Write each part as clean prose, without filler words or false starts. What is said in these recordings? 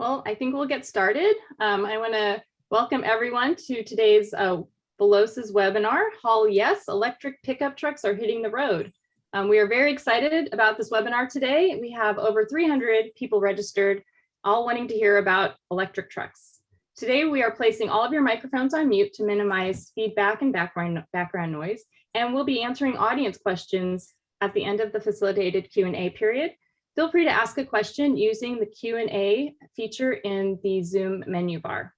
Well, I think we'll get started. I want to welcome everyone to today's Veloz's webinar, Hall Yes, Electric Pickup Trucks Are Hitting the Road. We are very excited about this webinar today. We have over 300 people registered, all wanting to hear about electric trucks. Today, we are placing all of your microphones on mute to minimize feedback and background noise, and we'll be answering audience questions at the end of the facilitated Q&A period. Feel free to ask a question using the Q&A feature in the Zoom menu bar.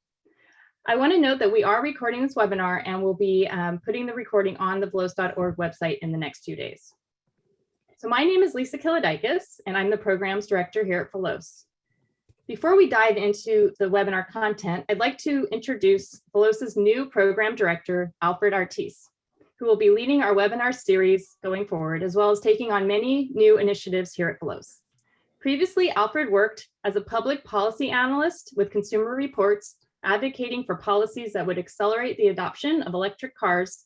I want to note that we are recording this webinar and we'll be putting the recording on the veloz.org website in the next few days. So my name is Lisa Kilodikis, and I'm the Programs Director here at Veloz. Before we dive into the webinar content, I'd like to introduce Veloz's new Program Director, Alfred Artis, who will be leading our webinar series going forward, as well as taking on many new initiatives here at Veloz. Previously, Alfred worked as a public policy analyst with Consumer Reports, advocating for policies that would accelerate the adoption of electric cars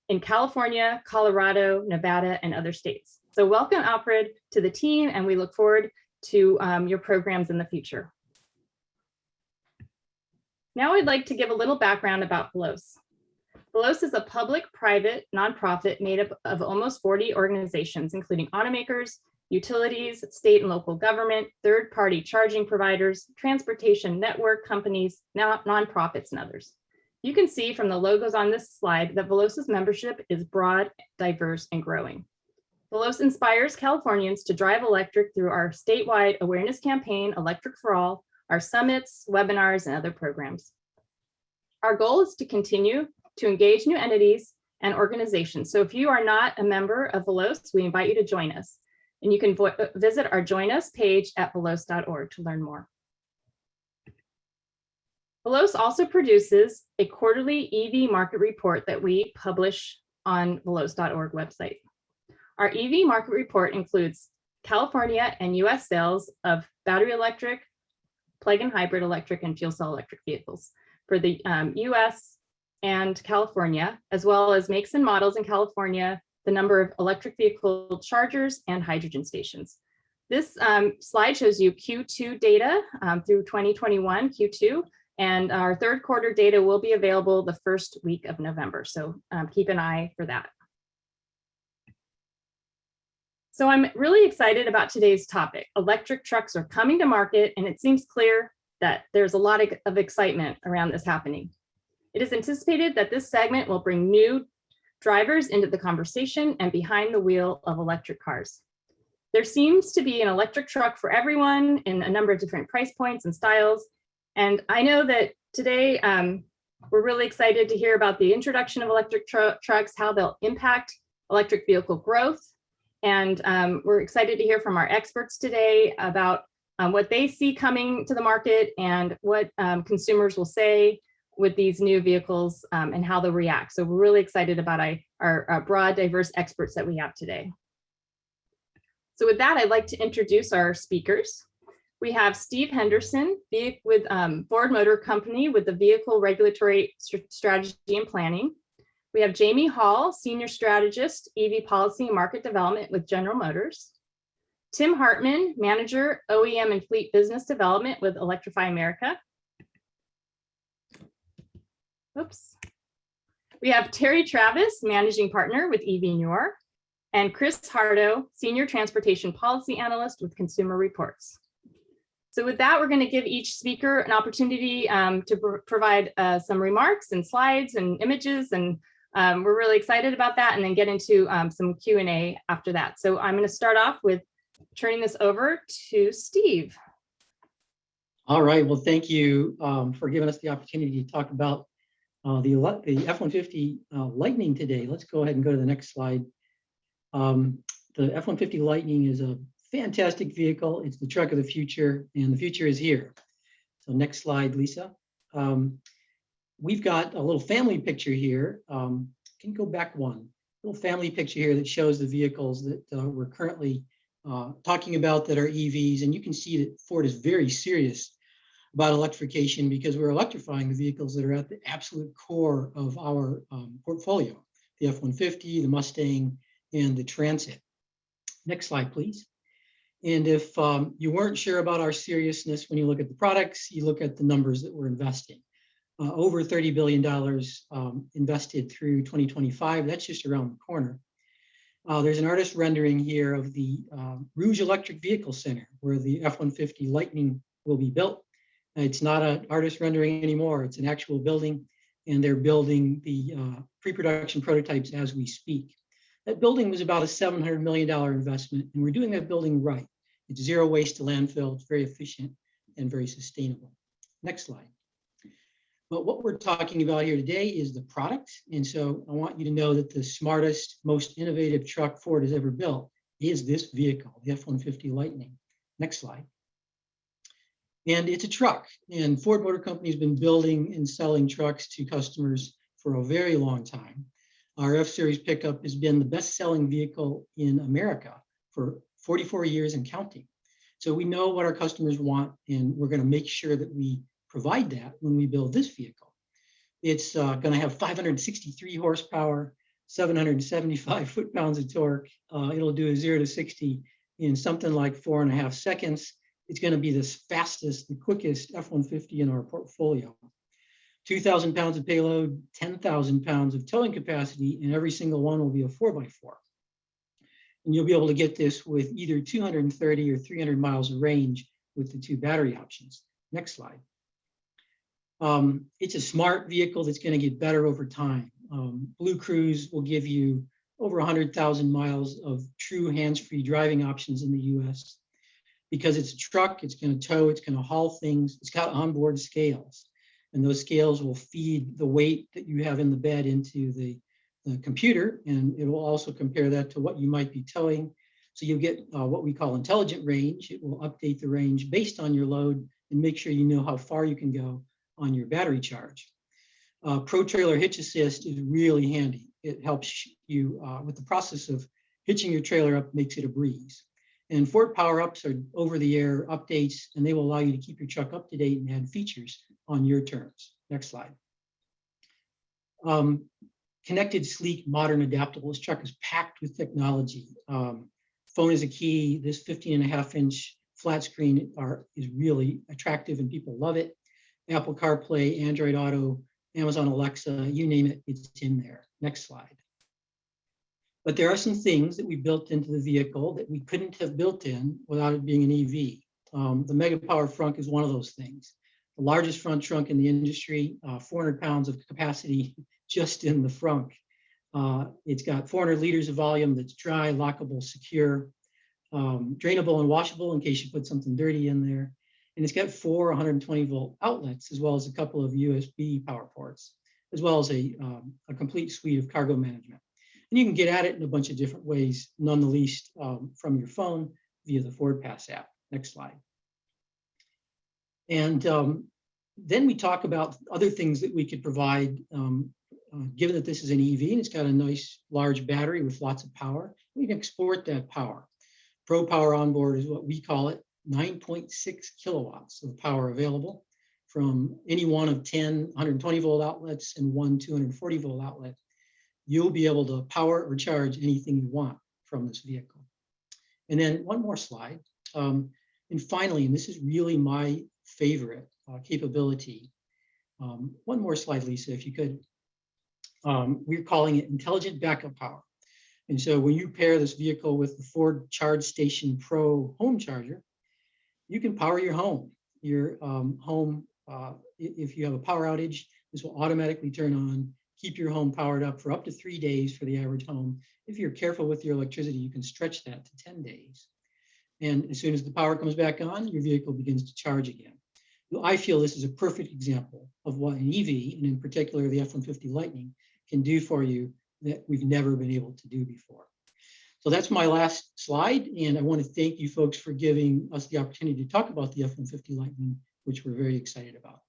in California, Colorado, Nevada, and other states. So welcome, Alfred, to the team, and we look forward to your programs in the future. Now I'd like to give a little background about Veloz. Veloz is a public-private nonprofit made up of almost 40 organizations, including automakers, utilities, state and local government, third-party charging providers, transportation network companies, nonprofits, and others. You can see from the logos on this slide that Veloz's membership is broad, diverse, and growing. Veloz inspires Californians to drive electric through our statewide awareness campaign, Electric for All, our summits, webinars, and other programs. Our goal is to continue to engage new entities and organizations. So if you are not a member of Veloz, we invite you to join us. And you can visit our Join Us page at veloz.org to learn more. Veloz also produces a quarterly EV market report that we publish on veloz.org website. Our EV market report includes California and US sales of battery electric, plug-in hybrid electric, and fuel cell electric vehicles for the US and California, as well as makes and models in California, the number of electric vehicle chargers and hydrogen stations. This slide shows you Q2 data through 2021 Q2, and our third quarter data will be available the first week of November. So keep an eye for that. So I'm really excited about today's topic. Electric trucks are coming to market, and it seems clear that there's a lot of excitement around this happening. It is anticipated that this segment will bring new drivers into the conversation and behind the wheel of electric cars. There seems to be an electric truck for everyone in a number of different price points and styles. And I know that today we're really excited to hear about the introduction of electric trucks, how they'll impact electric vehicle growth. And we're excited to hear from our experts today about what they see coming to the market and what consumers will say with these new vehicles and how they'll react. So we're really excited about our broad, diverse experts that we have today. So with that, I'd like to introduce our speakers. We have Steve Henderson with Ford Motor Company with the Vehicle Regulatory Strategy and Planning. We have Jamie Hall, Senior Strategist, EV Policy and Market Development with General Motors. Tim Hartman, Manager, OEM and Fleet Business Development with Electrify America. Oops. We have Terry Travis, Managing Partner with EV Noor, and Chris Hardo, Senior Transportation Policy Analyst with Consumer Reports. So with that, we're going to give each speaker an opportunity to provide some remarks and slides and images, and we're really excited about that, and then get into some Q&A after that. So I'm going to start off with turning this over to Steve. All right, well, thank you for giving us the opportunity to talk about the F-150 Lightning today. Let's go ahead and go to the next slide. The F-150 Lightning is a fantastic vehicle. It's the truck of the future, and the future is here. So next slide, Lisa. We've got a little family picture here. Can you go back one? Little family picture here that shows the vehicles that we're currently talking about that are EVs. And you can see that Ford is very serious about electrification because we're electrifying the vehicles that are at the absolute core of our portfolio, the F-150, the Mustang, and the Transit. Next slide, please. And if you weren't sure about our seriousness, when you look at the products, you look at the numbers that we're investing. Over $30 billion invested through 2025. That's just around the corner. There's an artist rendering here of the Rouge Electric Vehicle Center, where the F-150 Lightning will be built. It's not an artist rendering anymore. It's an actual building, and they're building the pre-production prototypes as we speak. That building was about a $700 million investment, and we're doing that building right. It's zero waste to landfill. It's very efficient and very sustainable. Next slide. But what we're talking about here today is the product. And so I want you to know that the smartest, most innovative truck Ford has ever built is this vehicle, the F-150 Lightning. Next slide. And it's a truck. And Ford Motor Company has been building and selling trucks to customers for a very long time. Our F-Series pickup has been the best-selling vehicle in America for 44 years and counting. So we know what our customers want, and we're going to make sure that we provide that when we build this vehicle. It's going to have 563 horsepower, 775 foot-pounds of torque. It'll do a 0 to 60 in something like 4.5 seconds. It's going to be the fastest, the quickest F-150 in our portfolio. 2,000 pounds of payload, 10,000 pounds of towing capacity, and every single one will be a 4x4. And you'll be able to get this with either 230 or 300 miles of range with the 2 battery options. Next slide. It's a smart vehicle that's going to get better over time. Blue Cruise will give you over 100,000 miles of true hands-free driving options in the US. Because it's a truck, it's going to tow, it's going to haul things. It's got onboard scales, and those scales will feed the weight that you have in the bed into the computer, and it will also compare that to what you might be towing. So you'll get what we call intelligent range. It will update the range based on your load and make sure you know how far you can go on your battery charge. Pro Trailer Hitch Assist is really handy. It helps you with the process of hitching your trailer up, makes it a breeze. And Ford Power-Ups are over-the-air updates, and they will allow you to keep your truck up to date and add features on your terms. Next slide. Connected, sleek, modern, adaptable. This truck is packed with technology. Phone is a key. This 15.5-inch flat screen is really attractive, and people love it. Apple CarPlay, Android Auto, Amazon Alexa, you name it, it's in there. Next slide. But there are some things that we built into the vehicle that we couldn't have built in without it being an EV. The Mega Power frunk is one of those things. The largest front trunk in the industry, 400 pounds of capacity just in the frunk. It's got 400 liters of volume that's dry, lockable, secure, drainable and washable in case you put something dirty in there. And it's got 4 120-volt outlets, as well as a couple of USB power ports, as well as a complete suite of cargo management. And you can get at it in a bunch of different ways, none the least from your phone via the Ford Pass app. Next slide. And then we talk about other things that we could provide, given that this is an EV and it's got a nice large battery with lots of power. We can export that power. Pro Power Onboard is what we call it, 9.6 kilowatts of power available from any one of 10 120-volt outlets and one 240-volt outlet. You'll be able to power or charge anything you want from this vehicle. And then one more slide. And finally, and this is really my favorite capability. One more slide, Lisa, if you could. We're calling it intelligent backup power. And so when you pair this vehicle with the Ford Charge Station Pro home charger, you can power your home. Your home, if you have a power outage, this will automatically turn on, keep your home powered up for up to 3 days for the average home. If you're careful with your electricity, you can stretch that to 10 days. And as soon as the power comes back on, your vehicle begins to charge again. So I feel this is a perfect example of what an EV, and in particular the F-150 Lightning, can do for you that we've never been able to do before. So that's my last slide, and I want to thank you folks for giving us the opportunity to talk about the F-150 Lightning, which we're very excited about.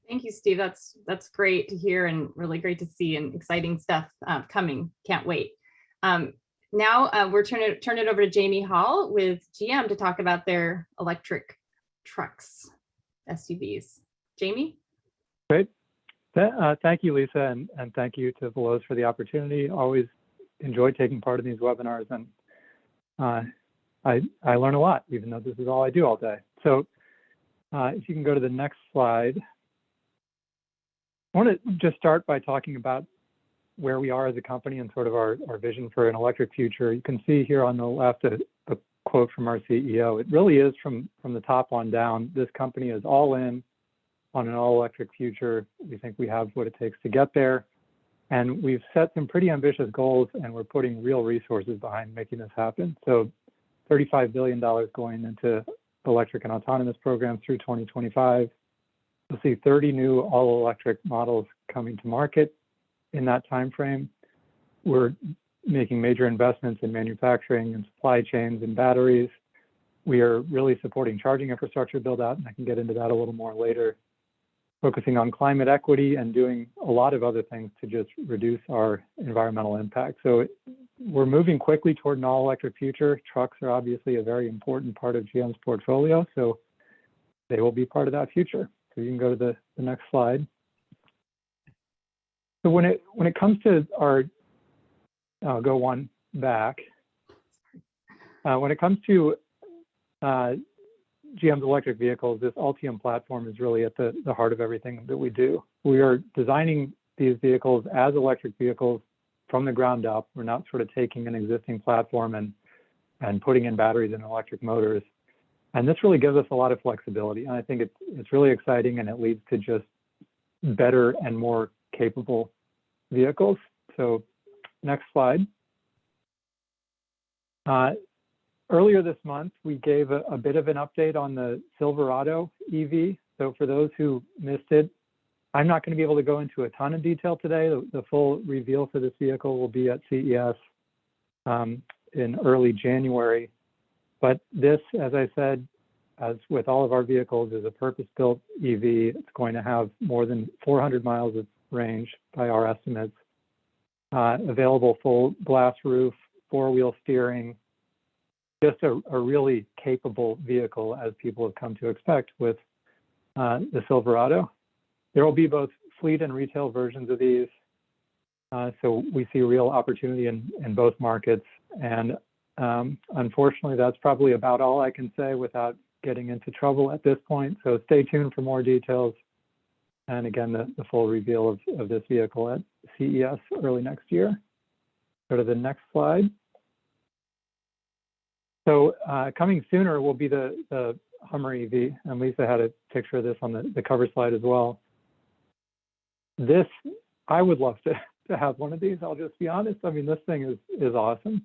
Thank you, Steve. That's great to hear and really great to see, and exciting stuff coming. Can't wait. Now we're turn it over to Jamie Hall with GM to talk about their electric trucks, SUVs. Jamie? Great. Thank you, Lisa, and thank you to Veloz for the opportunity. Always enjoy taking part in these webinars, and I learn a lot, even though this is all I do all day. So if you can go to the next slide. I want to just start by talking about where we are as a company and sort of our vision for an electric future. You can see here on the left a quote from our CEO. It really is from the top on down. This company is all in on an all-electric future. We think we have what it takes to get there. And we've set some pretty ambitious goals, and we're putting real resources behind making this happen. So $35 billion going into electric and autonomous programs through 2025. You'll see 30 new all-electric models coming to market in that time frame. We're making major investments in manufacturing and supply chains and batteries. We are really supporting charging infrastructure build out, and I can get into that a little more later. Focusing on climate equity and doing a lot of other things to just reduce our environmental impact. So we're moving quickly toward an all-electric future. Trucks are obviously a very important part of GM's portfolio, so they will be part of that future. So you can go to the next slide. So when it comes to our, I'll go one back. When it comes to GM's electric vehicles, this Ultium platform is really at the heart of everything that we do. We are designing these vehicles as electric vehicles from the ground up. We're not sort of taking an existing platform and putting in batteries and electric motors. And this really gives us a lot of flexibility. And I think it's really exciting, and it leads to just better and more capable vehicles. So next slide. Earlier this month, we gave a bit of an update on the Silverado EV. So for those who missed it, I'm not going to be able to go into a ton of detail today. The full reveal for this vehicle will be at CES in early January. But this, as I said, as with all of our vehicles, is a purpose-built EV. It's going to have more than 400 miles of range by our estimates. Available full glass roof, four-wheel steering, just a really capable vehicle, as people have come to expect with the Silverado. There will be both fleet and retail versions of these. So we see real opportunity in both markets. And unfortunately, that's probably about all I can say without getting into trouble at this point. So stay tuned for more details. And again, the full reveal of this vehicle at CES early next year. Go to the next slide. So coming sooner will be the Hummer EV, and Lisa had a picture of this on the cover slide as well. This, I would love to have one of these, I'll just be honest. I mean, this thing is awesome.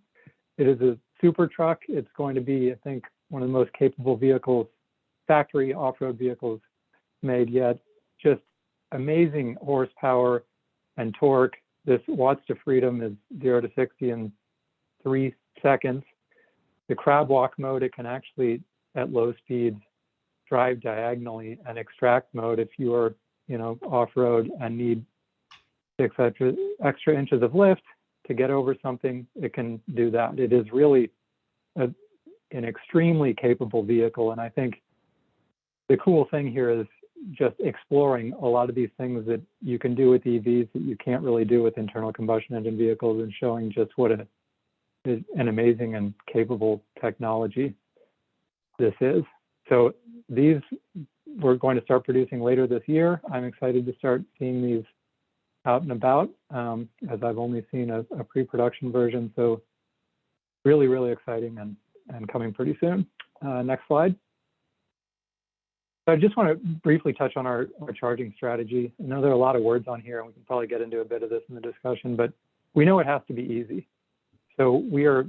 It is a super truck. It's going to be, I think, one of the most capable vehicles, factory off-road vehicles made yet. Just amazing horsepower and torque. This watts to freedom is 0 to 60 in 3 seconds. The crab walk mode, it can actually, at low speeds, drive diagonally, and extract mode, if you are, off-road and need 6 extra inches of lift to get over something, it can do that. It is really an extremely capable vehicle. And I think the cool thing here is just exploring a lot of these things that you can do with EVs that you can't really do with internal combustion engine vehicles, and showing just what an amazing and capable technology this is. So these we're going to start producing later this year. I'm excited to start seeing these out and about, as I've only seen a pre-production version. So really, really exciting and coming pretty soon. Next slide. So I just want to briefly touch on our charging strategy. I know there are a lot of words on here, and we can probably get into a bit of this in the discussion, but we know it has to be easy. So we are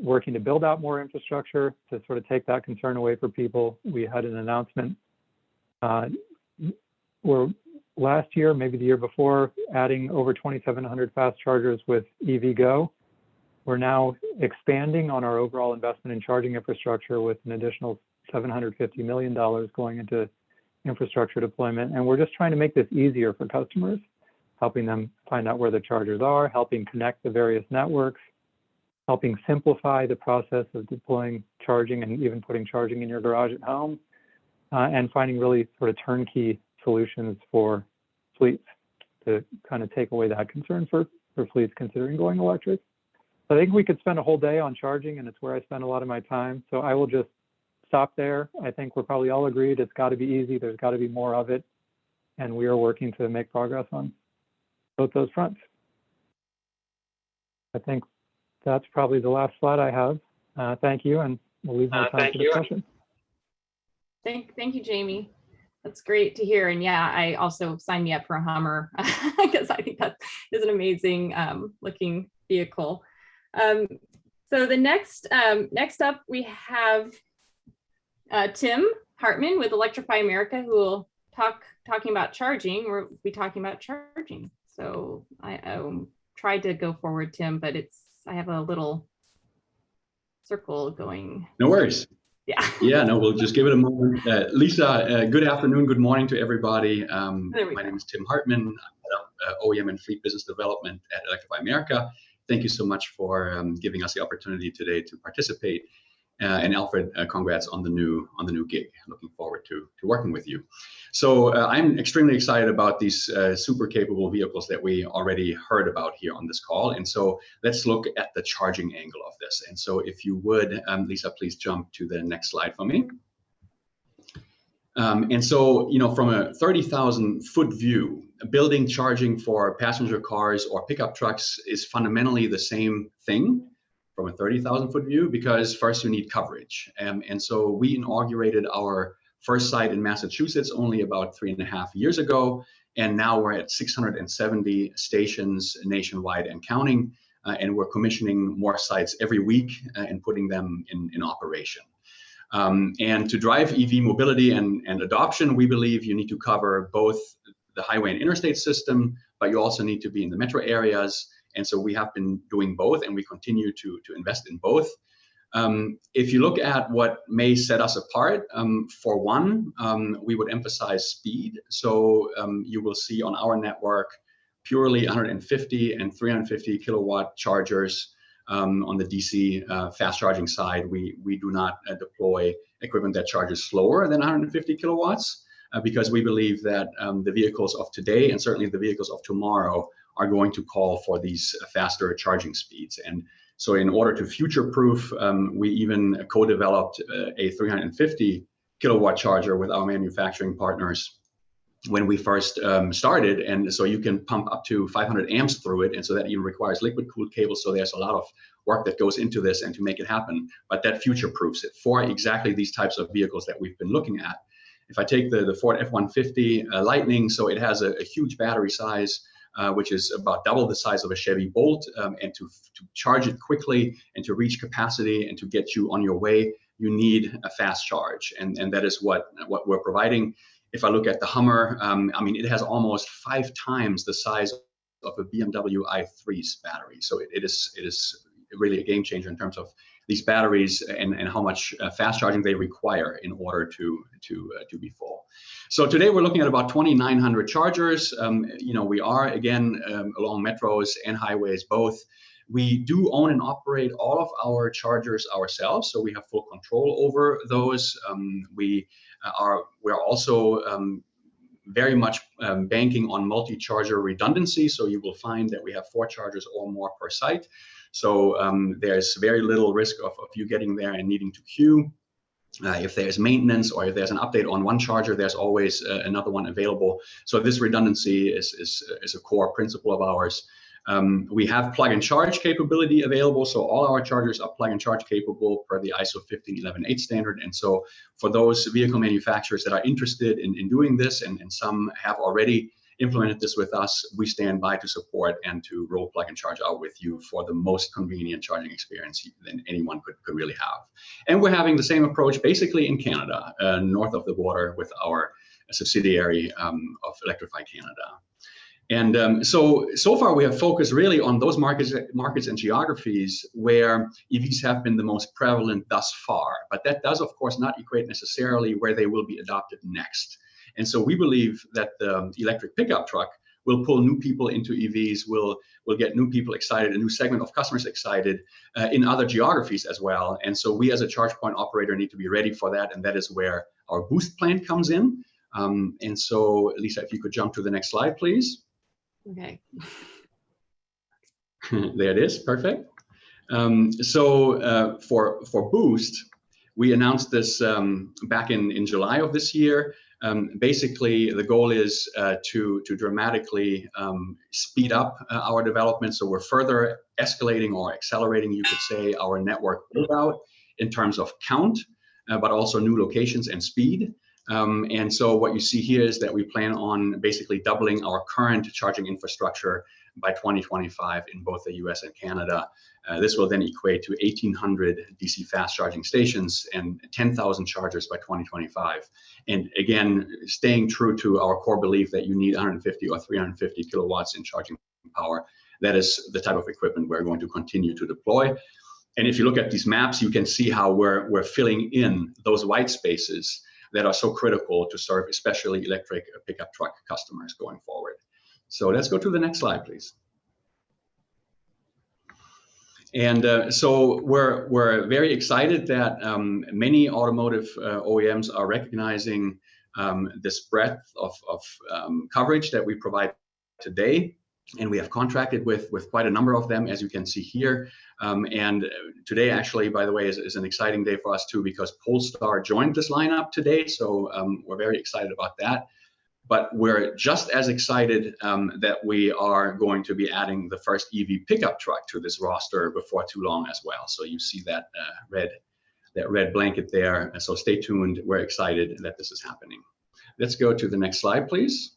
working to build out more infrastructure to sort of take that concern away for people. We had an announcement where last year, maybe the year before, adding over 2,700 fast chargers with EVgo. We're now expanding on our overall investment in charging infrastructure with an additional $750 million going into infrastructure deployment. And we're just trying to make this easier for customers, helping them find out where the chargers are, helping connect the various networks, helping simplify the process of deploying charging and even putting charging in your garage at home, and finding really sort of turnkey solutions for fleets to kind of take away that concern for fleets considering going electric. I think we could spend a whole day on charging, and it's where I spend a lot of my time. So I will just stop there. I think we're probably all agreed it's got to be easy. There's got to be more of it. And we are working to make progress on both those fronts. I think that's probably the last slide I have. Thank you, and we'll leave more time for discussion. Thank you, Jamie. That's great to hear. And yeah, I also signed me up for a Hummer because I think that is an amazing looking vehicle. So the next up, we have Tim Hartman with Electrify America, who will talking about charging. We'll be talking about charging. So I tried to go forward, Tim, but I have a little circle going. No worries. Yeah. Yeah, no, we'll just give it a moment. Lisa, good afternoon, good morning to everybody. My name is Tim Hartman. I'm OEM and Fleet Business Development at Electrify America. Thank you so much for giving us the opportunity today to participate. And Alfred, congrats on the new gig. Looking forward to working with you. So I'm extremely excited about these super capable vehicles that we already heard about here on this call. And so let's look at the charging angle of this. And so if you would, Lisa, please jump to the next slide for me. And so, from a 30,000 foot view, building charging for passenger cars or pickup trucks is fundamentally the same thing from a 30,000 foot view, because first you need coverage. And so we inaugurated our first site in Massachusetts only about 3.5 years ago. And now we're at 670 stations nationwide and counting. And we're commissioning more sites every week and putting them in operation. And to drive EV mobility and adoption, we believe you need to cover both the highway and interstate system, but you also need to be in the metro areas. And so we have been doing both, and we continue to invest in both. If you look at what may set us apart, for one, we would emphasize speed. So you will see on our network purely 150 and 350 kilowatt chargers. On the DC fast charging side, we do not deploy equipment that charges slower than 150 kilowatts because we believe that the vehicles of today and certainly the vehicles of tomorrow are going to call for these faster charging speeds. And so in order to future-proof, we even co-developed a 350 kilowatt charger with our manufacturing partners when we first started. And so you can pump up to 500 amps through it. And so that even requires liquid-cooled cables. So there's a lot of work that goes into this and to make it happen. But that future-proofs it for exactly these types of vehicles that we've been looking at. If I take the Ford F-150 Lightning, so it has a huge battery size, which is about double the size of a Chevy Bolt. And to charge it quickly and to reach capacity and to get you on your way, you need a fast charge. And that is what we're providing. If I look at the Hummer, I mean, it has almost 5 times the size of a BMW i3's battery. So it is really a game changer in terms of these batteries and how much fast charging they require in order to be full. So today we're looking at about 2,900 chargers. We are again along metros and highways both. We do own and operate all of our chargers ourselves, so we have full control over those. We're also very much banking on multi-charger redundancy. So you will find that we have 4 chargers or more per site. So there's very little risk of you getting there and needing to queue. If there's maintenance or if there's an update on one charger, there's always another one available. So this redundancy is a core principle of ours. We have plug and charge capability available. So all our chargers are plug and charge capable per the ISO 15118 standard. And so for those vehicle manufacturers that are interested in doing this, and some have already implemented this with us, we stand by to support and to roll plug and charge out with you for the most convenient charging experience than anyone could really have. And we're having the same approach basically in Canada, north of the border with our subsidiary of Electrify Canada. And so far we have focused really on those markets and geographies where EVs have been the most prevalent thus far. But that does, of course, not equate necessarily where they will be adopted next. And so we believe that the electric pickup truck will pull new people into EVs, will get new people excited, a new segment of customers excited in other geographies as well. And so we as a charge point operator need to be ready for that. And that is where our boost plant comes in. And so, Lisa, if you could jump to the next slide, please. Okay. There it is, perfect. For Boost, we announced this back in July of this year. Basically, the goal is to dramatically speed up our development. So we're further escalating or accelerating, you could say, our network build out in terms of count, but also new locations and speed. And so what you see here is that we plan on basically doubling our current charging infrastructure by 2025 in both the US and Canada. This will then equate to 1,800 DC fast charging stations and 10,000 chargers by 2025. And again, staying true to our core belief that you need 150 or 350 kilowatts in charging power. That is the type of equipment we're going to continue to deploy. And if you look at these maps, you can see how we're filling in those white spaces that are so critical to serve especially electric pickup truck customers going forward. So let's go to the next slide, please. And so we're very excited that many automotive OEMs are recognizing this breadth of coverage that we provide today. And we have contracted with quite a number of them, as you can see here. And today, actually, by the way, is an exciting day for us too, because Polestar joined this lineup today. So we're very excited about that. But we're just as excited that we are going to be adding the first EV pickup truck to this roster before too long as well. So you see that red blanket there. So stay tuned. We're excited that this is happening. Let's go to the next slide, please.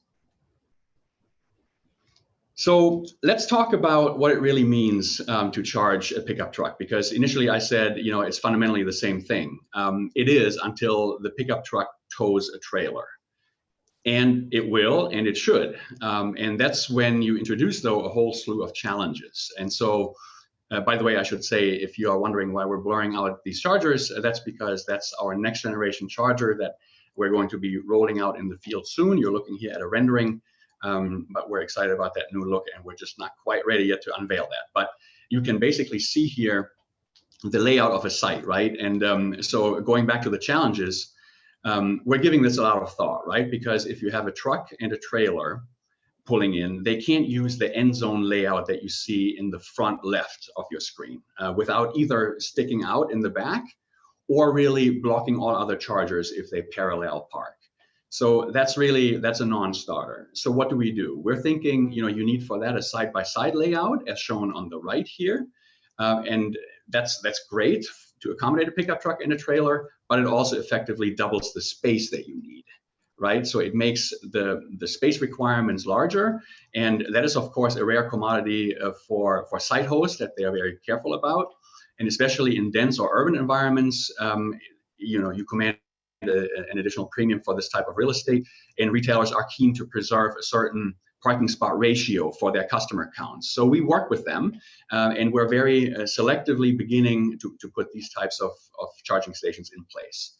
So let's talk about what it really means to charge a pickup truck, because initially I said, it's fundamentally the same thing. It is until the pickup truck tows a trailer. And it will, and it should. And that's when you introduce, though, a whole slew of challenges. And so, by the way, I should say, if you are wondering why we're blurring out these chargers, that's because that's our next generation charger that we're going to be rolling out in the field soon. You're looking here at a rendering, but we're excited about that new look, and we're just not quite ready yet to unveil that. But you can basically see here the layout of a site, right? And so going back to the challenges, we're giving this a lot of thought, right? Because if you have a truck and a trailer pulling in, they can't use the end zone layout that you see in the front left of your screen without either sticking out in the back or really blocking all other chargers if they parallel park. So that's a non-starter. So what do? We're thinking, you need for that a side-by-side layout as shown on the right here. And that's great to accommodate a pickup truck and a trailer, but it also effectively doubles the space that you need, right? So it makes the space requirements larger, and that is of course a rare commodity for site hosts that they are very careful about, and especially in dense or urban environments, you command an additional premium for this type of real estate, and retailers are keen to preserve a certain parking spot ratio for their customer counts. So we work with them, and we're very selectively beginning to put these types of charging stations in place.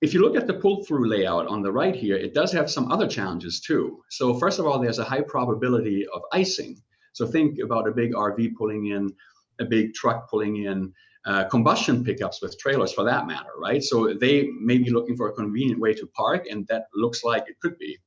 If you look at the pull-through layout on the right here, it does have some other challenges too. So first of all, there's a high probability of icing. So think about a big RV pulling in, a big truck pulling in, combustion pickups with trailers for that matter, right? So they may be looking for a convenient way to park, and that looks like it could be.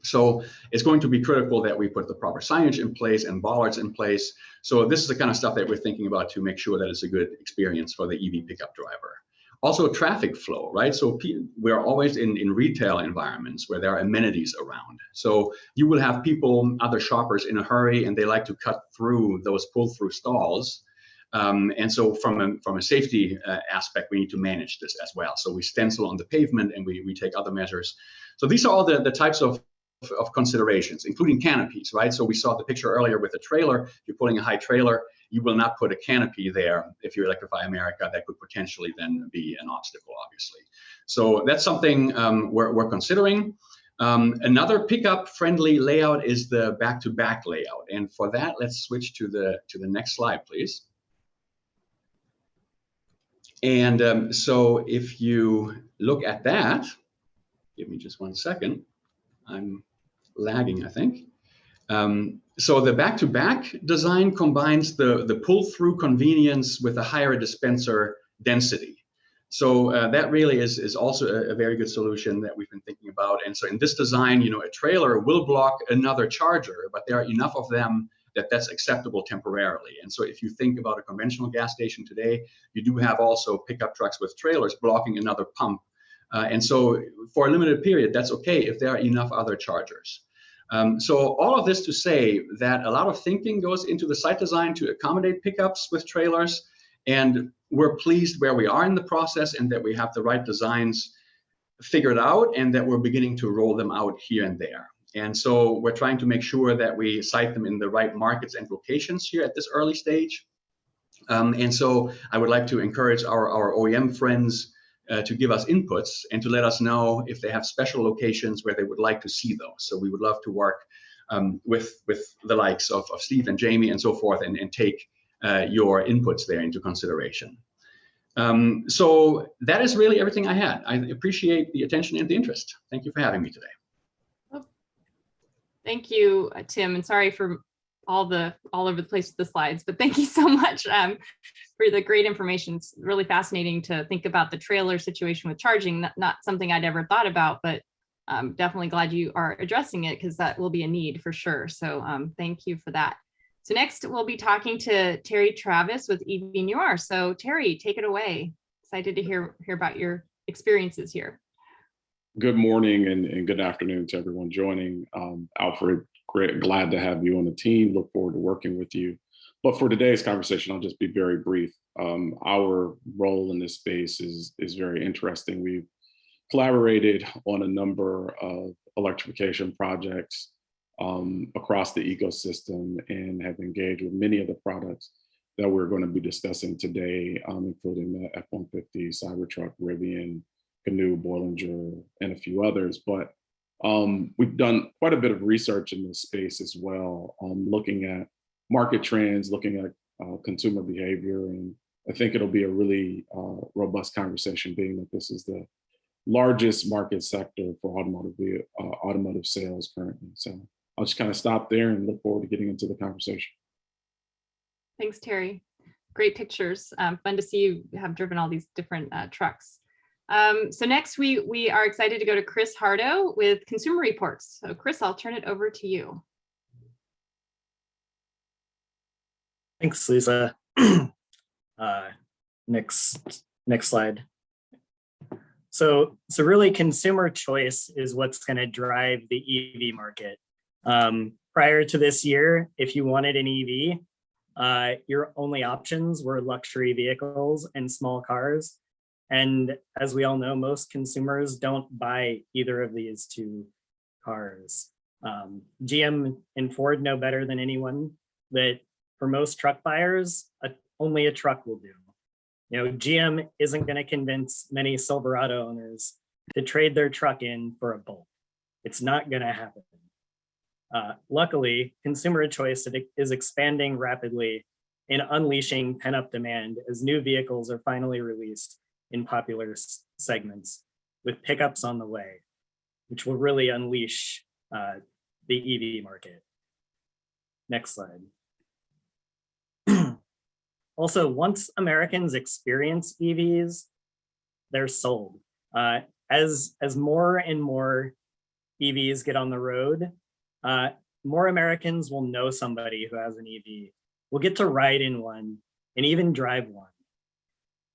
So it's going to be critical that we put the proper signage in place and bollards in place. So this is the kind of stuff that we're thinking about to make sure that it's a good experience for the EV pickup driver. Also traffic flow, right? So we're always in retail environments where there are amenities around. So you will have people, other shoppers in a hurry, and they like to cut through those pull-through stalls. And so from a safety aspect, we need to manage this as well. So we stencil on the pavement, and we take other measures. So these are all the types of considerations, including canopies, right? So we saw the picture earlier with a trailer. If you're pulling a high trailer, you will not put a canopy there. If you Electrify America, that could potentially then be an obstacle, obviously. So that's something we're considering. Another pickup-friendly layout is the back-to-back layout. And for that, let's switch to the next slide, please. And so if you look at that, give me just 1 second. I'm lagging, I think. So the back-to-back design combines the pull-through convenience with a higher dispenser density. So that really is also a very good solution that we've been thinking about. And so in this design, a trailer will block another charger, but there are enough of them that's acceptable temporarily. And so if you think about a conventional gas station today, you do have also pickup trucks with trailers blocking another pump. And so for a limited period, that's okay if there are enough other chargers. So all of this to say that a lot of thinking goes into the site design to accommodate pickups with trailers. And we're pleased where we are in the process and that we have the right designs figured out and that we're beginning to roll them out here and there. And so we're trying to make sure that we site them in the right markets and locations here at this early stage. And so I would like to encourage our OEM friends to give us inputs and to let us know if they have special locations where they would like to see those. So we would love to work with the likes of Steve and Jamie and so forth and take your inputs there into consideration. So that is really everything I had. I appreciate the attention and the interest. Thank you for having me today. Thank you, Tim, and sorry for all over the place with the slides, but thank you so much for the great information. It's really fascinating to think about the trailer situation with charging, not something I'd ever thought about, but I'm definitely glad you are addressing it because that will be a need for sure. So thank you for that. So next we'll be talking to Terry Travis with EV Noir. So Terry, take it away. Excited to hear about your experiences here. Good morning and good afternoon to everyone joining. Alfred, glad to have you on the team. Look forward to working with you. But for today's conversation, I'll just be very brief. Our role in this space is very interesting. We've collaborated on a number of electrification projects across the ecosystem and have engaged with many of the products that we're going to be discussing today, including the F-150, Cybertruck, Rivian, Canoe, Bollinger, and a few others. But we've done quite a bit of research in this space as well, looking at market trends, looking at consumer behavior. And I think it'll be a really robust conversation, being that this is the largest market sector for automotive sales currently. So I'll just kind of stop there and look forward to getting into the conversation. Thanks, Terry. Great pictures. Fun to see you have driven all these different trucks. So next we are excited to go to Chris Hardo with Consumer Reports. So Chris, I'll turn it over to you. Thanks, Lisa. Next slide. So really consumer choice is what's going to drive the EV market. Prior to this year, if you wanted an EV, your only options were luxury vehicles and small cars. And as we all know, most consumers don't buy either of these two cars. GM and Ford know better than anyone that for most truck buyers, only a truck will do. You know, GM isn't going to convince many Silverado owners to trade their truck in for a Bolt. It's not going to happen. Luckily, consumer choice is expanding rapidly and unleashing pent-up demand as new vehicles are finally released in popular segments, with pickups on the way, which will really unleash the EV market. Next slide. Also, once Americans experience EVs, they're sold. As more and more EVs get on the road, more Americans will know somebody who has an EV, will get to ride in one and even drive one.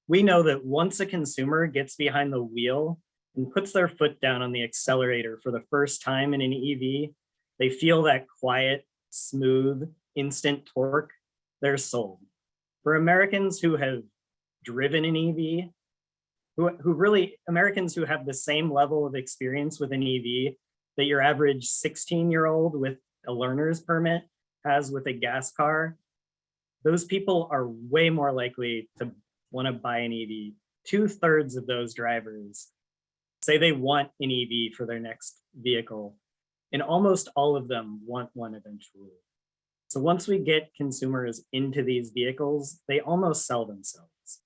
We know that once a consumer gets behind the wheel and puts their foot down on the accelerator for the first time in an EV, they feel that quiet, smooth, instant torque, they're sold. For Americans who have driven an EV, Americans who have the same level of experience with an EV that your average 16-year-old with a learner's permit has with a gas car, those people are way more likely to want to buy an EV. 2/3 of those drivers say they want an EV for their next vehicle, and almost all of them want one eventually. So once we get consumers into these vehicles, they almost sell themselves.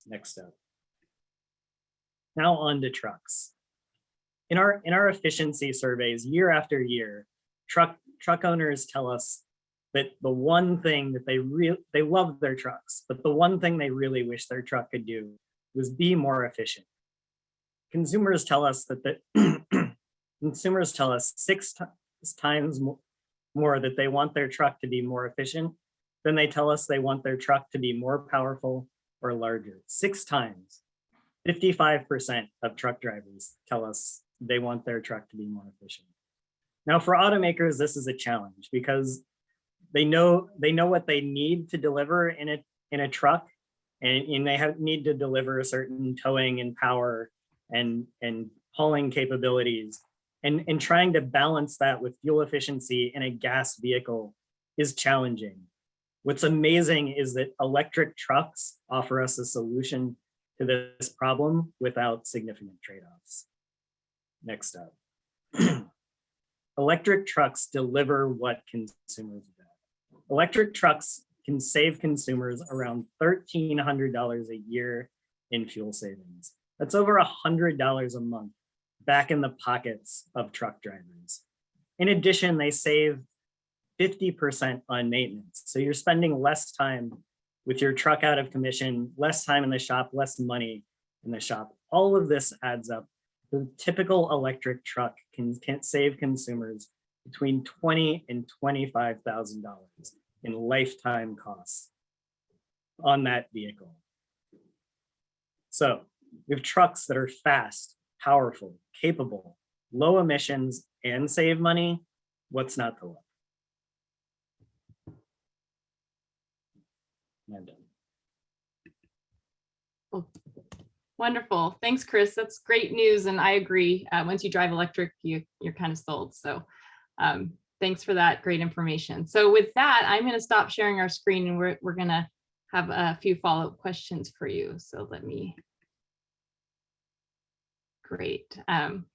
Next up. Now on to trucks. In our efficiency surveys, year after year, truck owners tell us that the one thing that they love their trucks, but the one thing they really wish their truck could do was be more efficient. Consumers tell us that consumers tell us 6 times more that they want their truck to be more efficient, then they tell us they want their truck to be more powerful or larger. 6 times. 55% of truck drivers tell us they want their truck to be more efficient. Now, for automakers, this is a challenge because they know what they need to deliver in a truck, and they need to deliver a certain towing and power and hauling capabilities. And trying to balance that with fuel efficiency in a gas vehicle is challenging. What's amazing is that electric trucks offer us a solution to this problem without significant trade-offs. Next up. Electric trucks deliver what consumers want. Electric trucks can save consumers around $1,300 a year in fuel savings. That's over $100 a month back in the pockets of truck drivers. In addition, they save 50% on maintenance. So you're spending less time with your truck out of commission, less time in the shop, less money in the shop. All of this adds up. The typical electric truck can save consumers between $20,000 and $25,000 in lifetime costs on that vehicle. So we have trucks that are fast, powerful, capable, low emissions, and save money. What's not to love? I'm done. Wonderful. Thanks, Chris. That's great news. And I agree. Once you drive electric, you're kind of sold. So thanks for that great information. So with that, I'm going to stop sharing our screen and we're going to have a few follow-up questions for you. So let me. Great.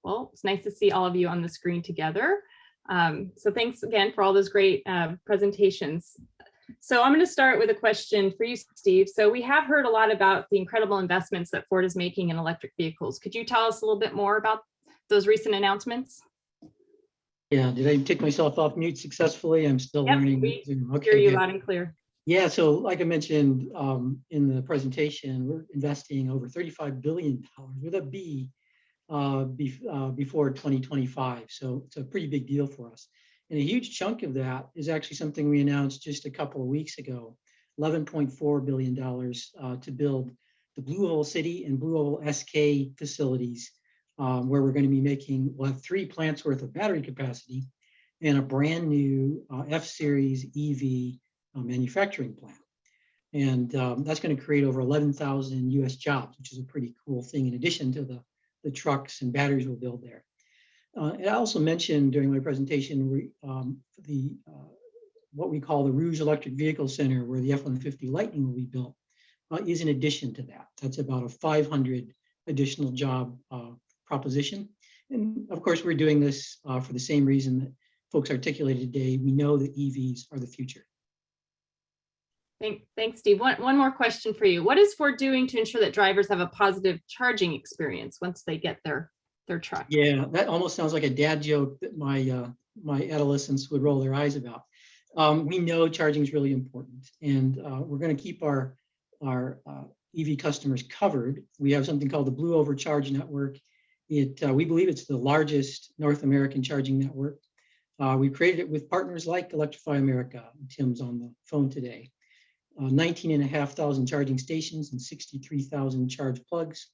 Well, it's nice to see all of you on the screen together. So thanks again for all those great presentations. So I'm going to start with a question for you, Steve. So we have heard a lot about the incredible investments that Ford is making in electric vehicles. Could you tell us a little bit more about those recent announcements? Yeah, did I take myself off mute successfully? I'm still learning. We Okay, hear you good. loud and clear. Yeah, so like I mentioned in the presentation, we're investing over $35 billion with a B before 2025. So it's a pretty big deal for us. And a huge chunk of that is actually something we announced just a couple of weeks ago, $11.4 billion to build the Blue Hole City and Blue Hole SK facilities, where we're going to be we'll have 3 plants worth of battery capacity and a brand new F-Series EV manufacturing plant. And that's going to create over 11,000 US jobs, which is a pretty cool thing in addition to the trucks and batteries we'll build there. And I also mentioned during my presentation what we call the Rouge Electric Vehicle Center, where the F-150 Lightning will be built, is in addition to that. That's about a 500 additional job proposition. And of course, we're doing this for the same reason that folks articulated today. We know that EVs are the future. Thanks, Steve. One more question for you. What is Ford doing to ensure that drivers have a positive charging experience once they get their truck? Yeah, that almost sounds like a dad joke that my adolescents would roll their eyes about. We know charging is really important, and we're going to keep our EV customers covered. We have something called the Blue Overcharge Network. We believe it's the largest North American charging network. We created it with partners like Electrify America. Tim's on the phone today. 19,500 charging stations and 63,000 charge plugs.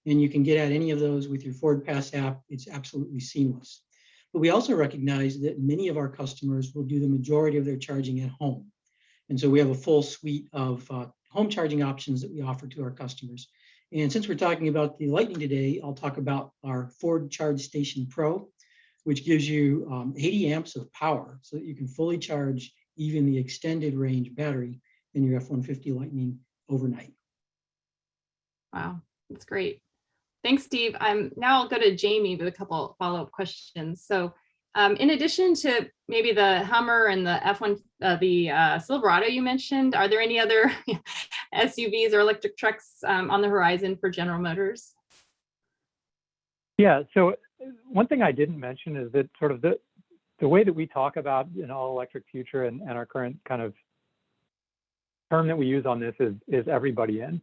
And you can get at any of those with your Ford Pass app. It's absolutely seamless. But we also recognize that many of our customers will do the majority of their charging at home. And so we have a full suite of home charging options that we offer to our customers. And since we're talking about the Lightning today, I'll talk about our Ford Charge Station Pro, which gives you 80 amps of power so that you can fully charge even the extended range battery in your F-150 Lightning overnight. Wow, that's great. Thanks, Steve. Now I'll go to Jamie with a couple follow-up questions. So in addition to maybe the Hummer and the Silverado you mentioned, are there any other SUVs or electric trucks on the horizon for General Motors? Yeah, so one thing I didn't mention is that sort of the way that we talk about an all-electric future and our current kind of term that we use on this is everybody in.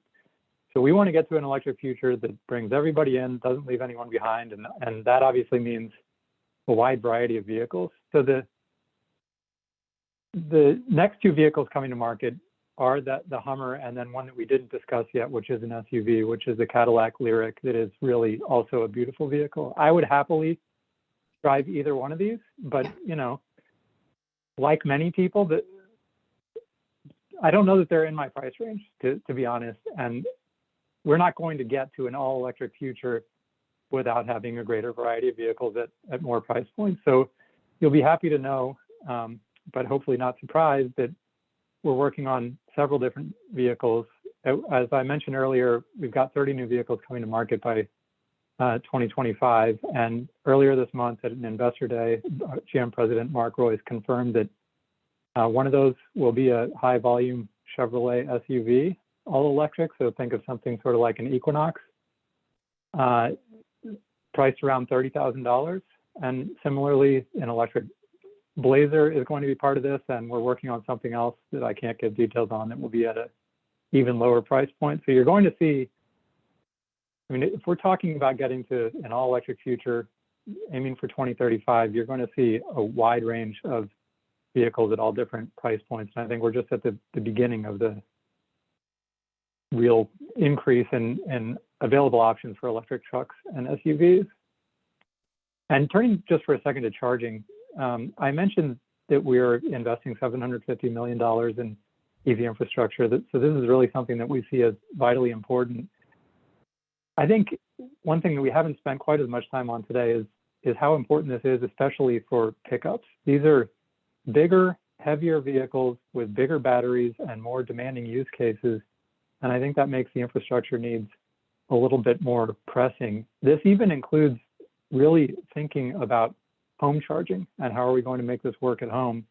So we want to get to an electric future that brings everybody in, doesn't leave anyone behind, and that obviously means a wide variety of vehicles. So the next two vehicles coming to market are the Hummer, and then one that we didn't discuss yet, which is an SUV, which is the Cadillac Lyriq, that is really also a beautiful vehicle. I would happily drive either one of these, but you know, like many people, that I don't know that they're in my price range, to be honest. And we're not going to get to an all-electric future without having a greater variety of vehicles at more price points. So you'll be happy to know, but hopefully not surprised, that we're working on several different vehicles. As I mentioned earlier, we've got 30 new vehicles coming to market by 2025. And earlier this month at an investor day, GM President Mark Royce confirmed that one of those will be a high volume Chevrolet SUV, all electric. So think of something sort of like an Equinox, priced around $30,000. And similarly, an electric Blazer is going to be part of this. And we're working on something else that I can't give details on that will be at an even lower price point. So you're going to see, I mean, if we're talking about getting to an all electric future, aiming for 2035, you're going to see a wide range of vehicles at all different price points. And I think we're just at the beginning of the real increase in available options for electric trucks and SUVs. And turning just for a second to charging, I mentioned that we're investing $750 million in EV infrastructure. So this is really something that we see as vitally important. I think one thing that we haven't spent quite as much time on today is how important this is, especially for pickups. These are bigger, heavier vehicles with bigger batteries and more demanding use cases. And I think that makes the infrastructure needs a little bit more pressing. This even includes really thinking about home charging and how are we going to make this work at home?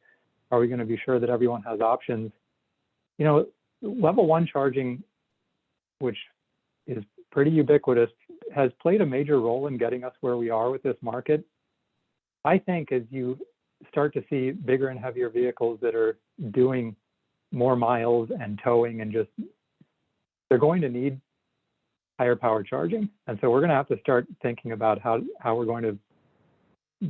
Are we going to be sure that everyone has options? You know, level 1 charging, which is pretty ubiquitous, has played a major role in getting us where we are with this market. I think as you start to see bigger and heavier vehicles that are doing more miles and towing and just, they're going to need higher power charging. And so we're going to have to start thinking about how we're going to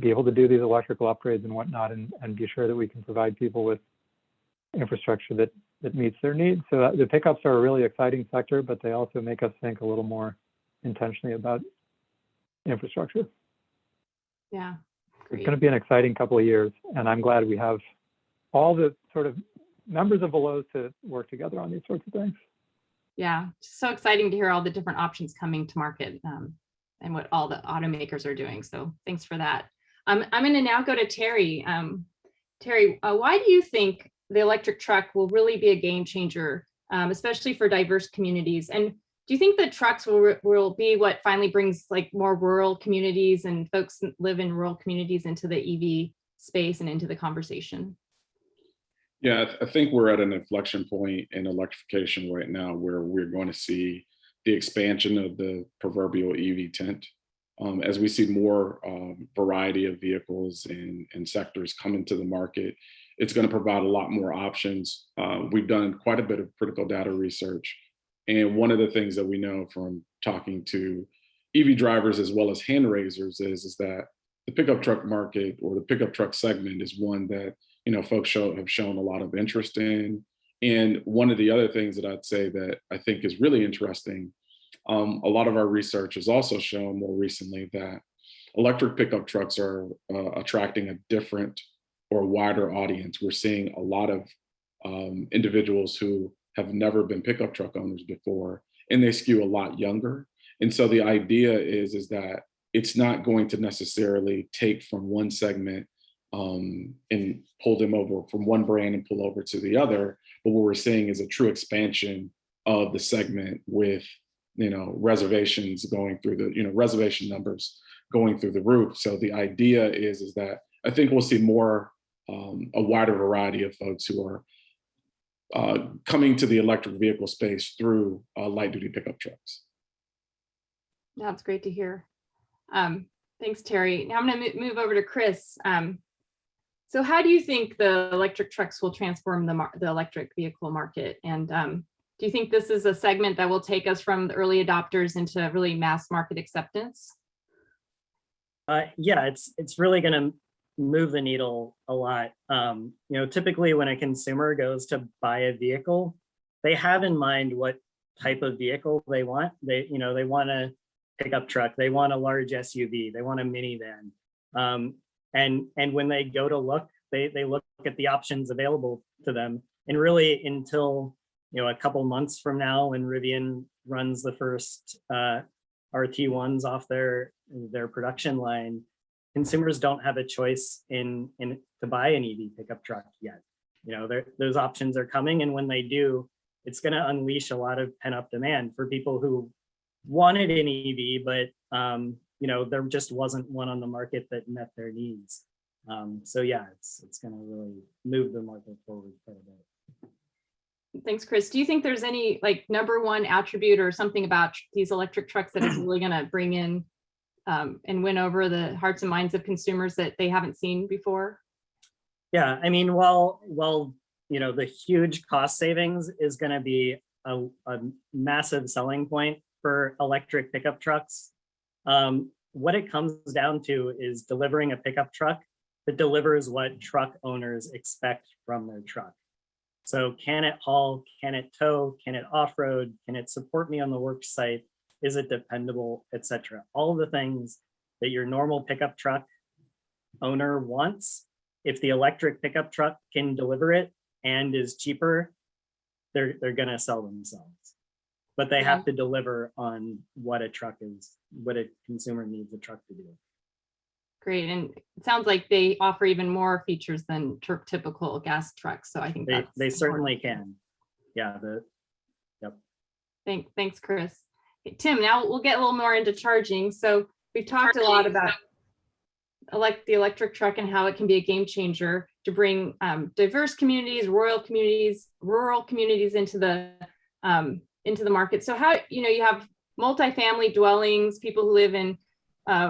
be able to do these electrical upgrades and whatnot, and be sure that we can provide people with infrastructure that meets their needs. So the pickups are a really exciting sector, but they also make us think a little more intentionally about infrastructure. Yeah. It's going to be an exciting couple of years, and I'm glad we have all the sort of members of Veloz to work together on these sorts of things. Yeah, so exciting to hear all the different options coming to market and what all the automakers are doing. So thanks for that. I'm going to now go to Terry. Terry, why do you think the electric truck will really be a game changer, especially for diverse communities? And do you think the trucks will be what finally brings like more rural communities and folks that live in rural communities into the EV space and into the conversation? Yeah, I think we're at an inflection point in electrification right now where we're going to see the expansion of the proverbial EV tent. As we see more variety of vehicles and sectors come into the market, it's going to provide a lot more options. We've done quite a bit of critical data research. And one of the things that we know from talking to EV drivers as well as hand raisers is that the pickup truck market or the pickup truck segment is one that, you know, folks have shown a lot of interest in. And one of the other things that I'd say that I think is really interesting, a lot of our research has also shown more recently that electric pickup trucks are attracting a different or wider audience. We're seeing a lot of individuals who have never been pickup truck owners before, and they skew a lot younger. And so the idea is that it's not going to necessarily take from one segment and pull them over from one brand and pull over to the other. But what we're seeing is a true expansion of the segment with, you know, reservations going through the, you know, reservation numbers going through the roof. So the idea is that I think we'll see more, a wider variety of folks who are coming to the electric vehicle space through light duty pickup trucks. That's great to hear. Thanks, Terry. Now I'm going to move over to Chris. So how do you think the electric trucks will transform the electric vehicle market? And do you think this is a segment that will take us from the early adopters into really mass market acceptance? Yeah, it's really going to move the needle a lot. Typically when a consumer goes to buy a vehicle, they have in mind what type of vehicle they want. They want a pickup truck, they want a large SUV, they want a minivan. And when they go to look, they look at the options available to them. And really until, a couple months from now, when Rivian runs the first RT1s off their production line, consumers don't have a choice in to buy an EV pickup truck yet. Those options are coming, and when they do, it's going to unleash a lot of pent-up demand for people who wanted an EV, but there just wasn't one on the market that met their needs. So yeah, it's going to really move the market forward quite a bit. Thanks, Chris. Do you think there's any number one attribute or something about these electric trucks that is really going to bring in and win over the hearts and minds of consumers that they haven't seen before? Yeah, I mean, while the huge cost savings is going to be a massive selling point for electric pickup trucks, what it comes down to is delivering a pickup truck that delivers what truck owners expect from their truck. So can it haul, can it tow, can it off-road, can it support me on the work site, is it dependable, etc. All of the things that your normal pickup truck owner wants, if the electric pickup truck can deliver it and is cheaper, they're gonna sell themselves. But they have to deliver on what a consumer needs a truck to do. Great, and it sounds like they offer even more features than typical gas trucks. So I think they certainly can. Yeah. Yep. Thanks, Chris. Okay, Tim, now we'll get a little more into charging. So we've talked a lot about the electric truck and how it can be a game changer to bring diverse communities, rural communities into the market. So how you have multifamily dwellings, people who live in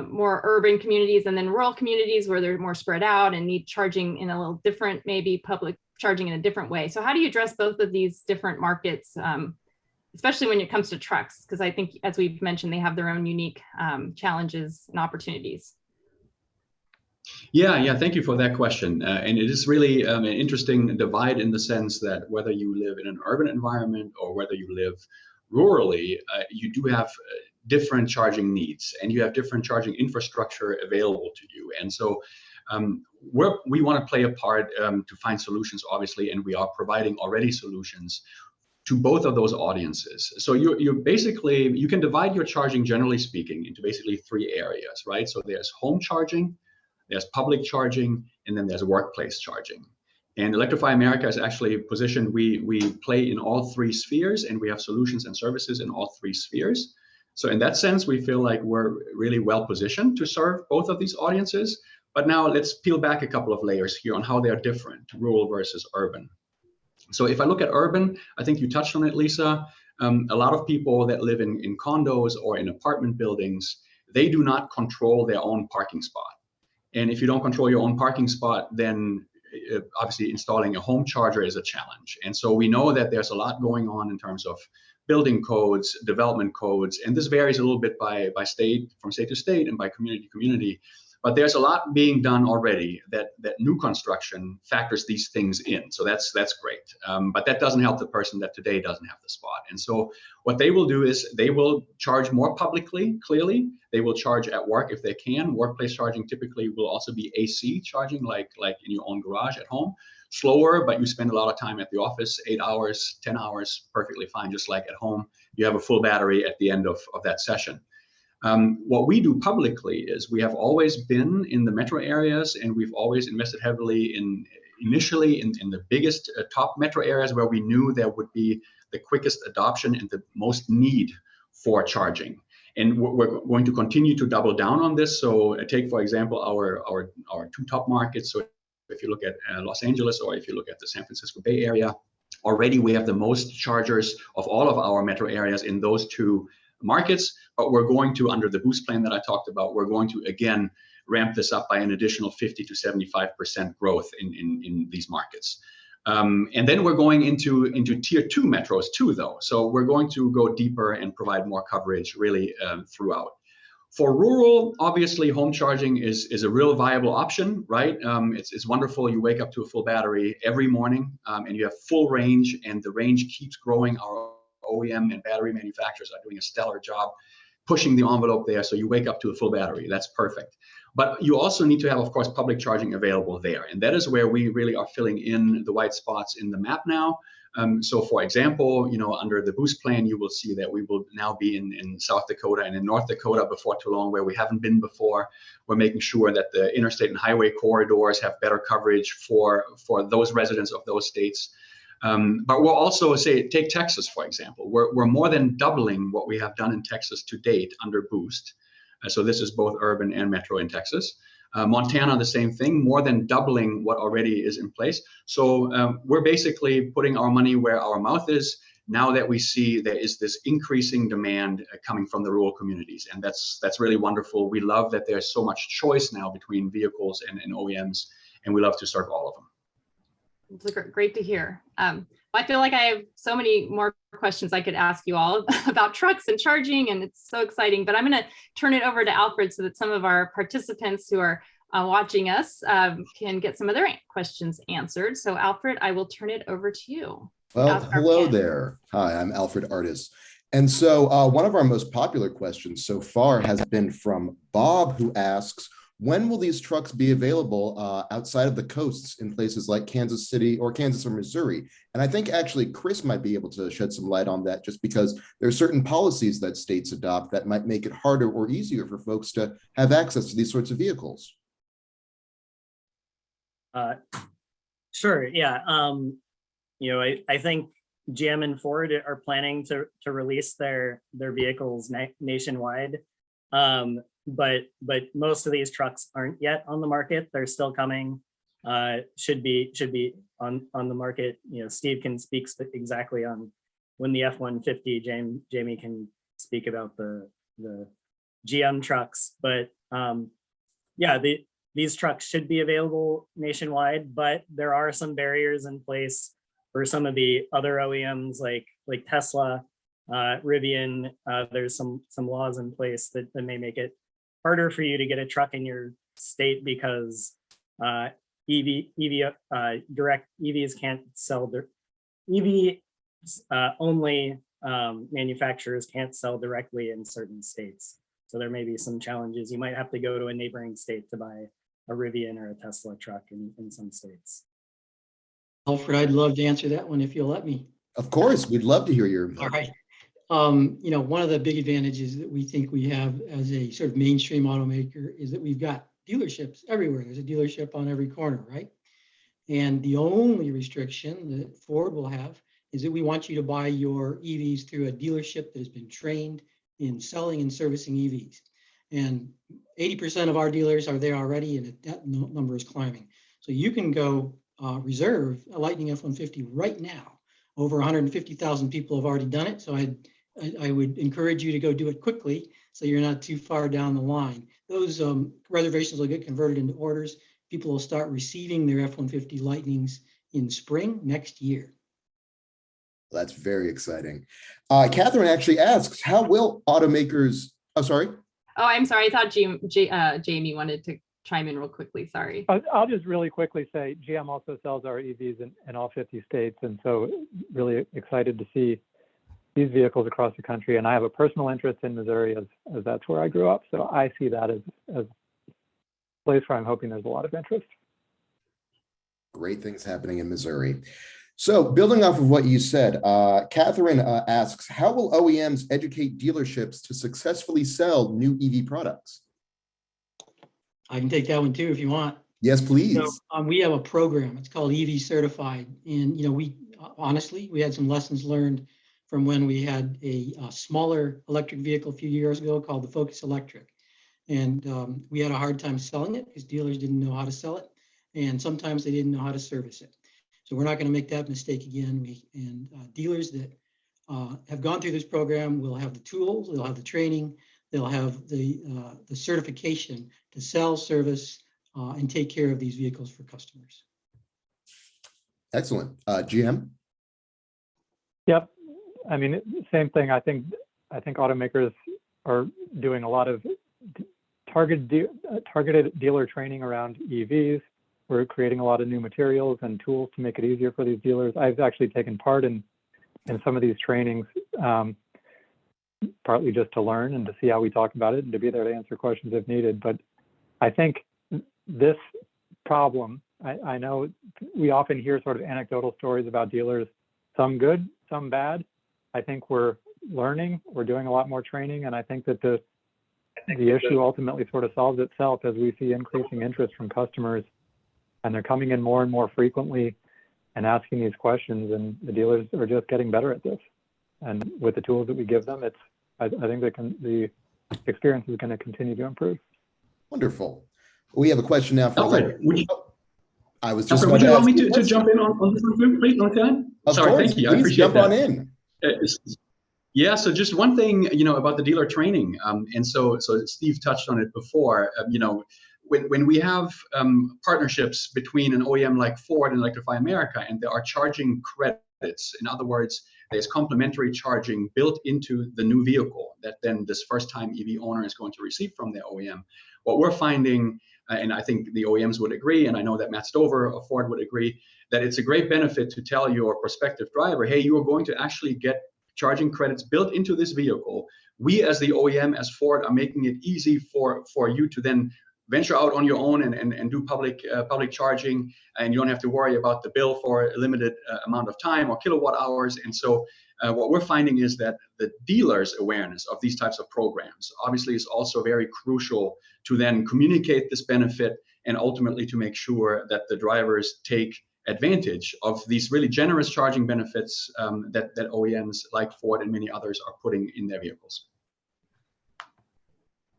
more urban communities, and then rural communities where they're more spread out and need charging in a little different, maybe public charging in a different way. So how do you address both of these different markets, especially when it comes to trucks? Because I think, as we've mentioned, they have their own unique challenges and opportunities. Yeah, thank you for that question. And it is really an interesting divide in the sense that whether you live in an urban environment or whether you live rurally, you do have different charging needs, and you have different charging infrastructure available to you. And so we want to play a part to find solutions, obviously, and we are providing already solutions to both of those audiences. So you can divide your charging, generally speaking, into basically three areas, right? So there's home charging, there's public charging, and then there's workplace charging. And Electrify America is actually positioned, we play in all three spheres, and we have solutions and services in all three spheres. So in that sense, we feel like we're really well positioned to serve both of these audiences. But now let's peel back a couple of layers here on how they're different, rural versus urban. So if I look at urban, I think you touched on it, Lisa. A lot of people that live in condos or in apartment buildings, they do not control their own parking spot. And if you don't control your own parking spot, then obviously installing a home charger is a challenge. And so we know that there's a lot going on in terms of building codes, development codes, and this varies a little bit by state, from state to state, and by community to community. But there's a lot being done already that new construction factors these things in. So that's great. But that doesn't help the person that today doesn't have the spot. And so what they will do is they will charge more publicly, clearly. They will charge at work if they can. Workplace charging typically will also be AC charging, like in your own garage at home. Slower, but you spend a lot of time at the office, 8 hours, 10 hours, perfectly fine, just like at home. You have a full battery at the end of that session. What we do publicly is we have always been in the metro areas, and we've always invested heavily initially in the biggest top metro areas where we knew there would be the quickest adoption and the most need for charging. And we're going to continue to double down on this. So take, for example, our two top markets. So if you look at Los Angeles, or if you look at the San Francisco Bay Area, already we have the most chargers of all of our metro areas in those two markets. But we're going to, under the boost plan that I talked about, we're going to again ramp this up by an additional 50 to 75% growth in these markets. And then we're going into tier 2 metros too, though. So we're going to go deeper and provide more coverage really throughout. For rural, obviously, home charging is a real viable option, right? It's wonderful. You wake up to a full battery every morning, and you have full range, and the range keeps growing. Our OEM and battery manufacturers are doing a stellar job pushing the envelope there, so you wake up to a full battery. That's perfect. But you also need to have, of course, public charging available there, and that is where we really are filling in the white spots in the map now. So for example, under the boost plan, you will see that we will now be in South Dakota and in North Dakota before too long, where we haven't been before. We're making sure that the interstate and highway corridors have better coverage for those residents of those states. But we'll also take Texas, for example. We're more than doubling what we have done in Texas to date under boost. So this is both urban and metro in Texas. Montana, the same thing, more than doubling what already is in place. So we're basically putting our money where our mouth is now that we see there is this increasing demand coming from the rural communities. And that's really wonderful. We love that there's so much choice now between vehicles and OEMs, and we love to serve all of them. It's great to hear. I feel like I have so many more questions I could ask you all about trucks and charging, and it's so exciting, but I'm going to turn it over to Alfred so that some of our participants who are watching us can get some of their questions answered. So Alfred, I will turn it over to you. Well, hello there. Hi, I'm Alfred Artis. And so one of our most popular questions so far has been from Bob, who asks, when will these trucks be available outside of the coasts in places like Kansas City or Kansas or Missouri? And I think actually Chris might be able to shed some light on that, just because there are certain policies that states adopt that might make it harder or easier for folks to have access to these sorts of vehicles. Sure, yeah. I think GM and Ford are planning to release their vehicles nationwide. But most of these trucks aren't yet on the market. They're still coming. Should be on the market. Steve can speak exactly on when the F-150. Jamie can speak about the GM trucks. But yeah, these trucks should be available nationwide. But there are some barriers in place for some of the other OEMs like Tesla, Rivian. There's some laws in place that may make it harder for you to get a truck in your state because direct EVs can't sell only manufacturers can't sell directly in certain states. So there may be some challenges. You might have to go to a neighboring state to buy a Rivian or a Tesla truck in some states. Alfred, I'd love to answer that one if you'll let me. Of course, we'd love to hear your. All right. One of the big advantages that we think we have as a sort of mainstream automaker is that we've got dealerships everywhere. There's a dealership on every corner, right? And the only restriction that Ford will have is that we want you to buy your EVs through a dealership that has been trained in selling and servicing EVs. And 80% of our dealers are there already, and that number is climbing. So you can go reserve a Lightning F-150 right now. Over 150,000 people have already done it. So I would encourage you to go do it quickly so you're not too far down the line. Those reservations will get converted into orders. People will start receiving their F-150 Lightnings in spring next year. That's very exciting. Catherine actually asks, how will automakers, oh, sorry. Oh, I'm sorry. I thought Jamie wanted to chime in real quickly. Sorry. I'll just really quickly say GM also sells our EVs in all 50 states. And so really excited to see these vehicles across the country. And I have a personal interest in Missouri as that's where I grew up. So I see that as a place where I'm hoping there's a lot of interest. Great things happening in Missouri. So building off of what you said, Catherine asks, how will OEMs educate dealerships to successfully sell new EV products? I can take that one too if you want. Yes, please. So, we have a program. It's called EV Certified, and we honestly had some lessons learned from when we had a smaller electric vehicle a few years ago called the Focus Electric, and we had a hard time selling it because dealers didn't know how to sell it, and sometimes they didn't know how to service it. So we're not going to make that mistake again. Dealers that have gone through this program will have the tools, they'll have the training, they'll have the certification to sell, service, and take care of these vehicles for customers. Excellent. GM? Yep. I mean, same thing. I think automakers are doing a lot of targeted dealer training around EVs. We're creating a lot of new materials and tools to make it easier for these dealers. I've actually taken part in some of these trainings, partly just to learn and to see how we talk about it and to be there to answer questions if needed. But I think this problem, I know we often hear sort of anecdotal stories about dealers, some good, some bad. I think we're learning, we're doing a lot more training, and I think that the issue ultimately sort of solves itself as we see increasing interest from customers, and they're coming in more and more frequently and asking these questions, and the dealers are just getting better at this. And with the tools that we give them, I think the experience is going to continue to improve. Wonderful. We have a question now for Alfred, would you about want me to jump in on this one, please, on time? Sorry, thank you. I appreciate jump that. on in. Yeah, so just one thing, about the dealer training, and so Steve touched on it before. When we have partnerships between an OEM like Ford and Electrify America, and there are charging credits, in other words, there's complementary charging built into the new vehicle that then this first-time EV owner is going to receive from their OEM. What we're finding, and I think the OEMs would agree, and I know that Matt Stover of Ford would agree, that it's a great benefit to tell your prospective driver, hey, you are going to actually get charging credits built into this vehicle. We as the OEM, as Ford, are making it easy for you to then venture out on your own and do public charging, and you don't have to worry about the bill for a limited amount of time or kilowatt hours. And so what we're finding is that the dealer's awareness of these types of programs obviously is also very crucial to then communicate this benefit and ultimately to make sure that the drivers take advantage of these really generous charging benefits that OEMs like Ford and many others are putting in their vehicles.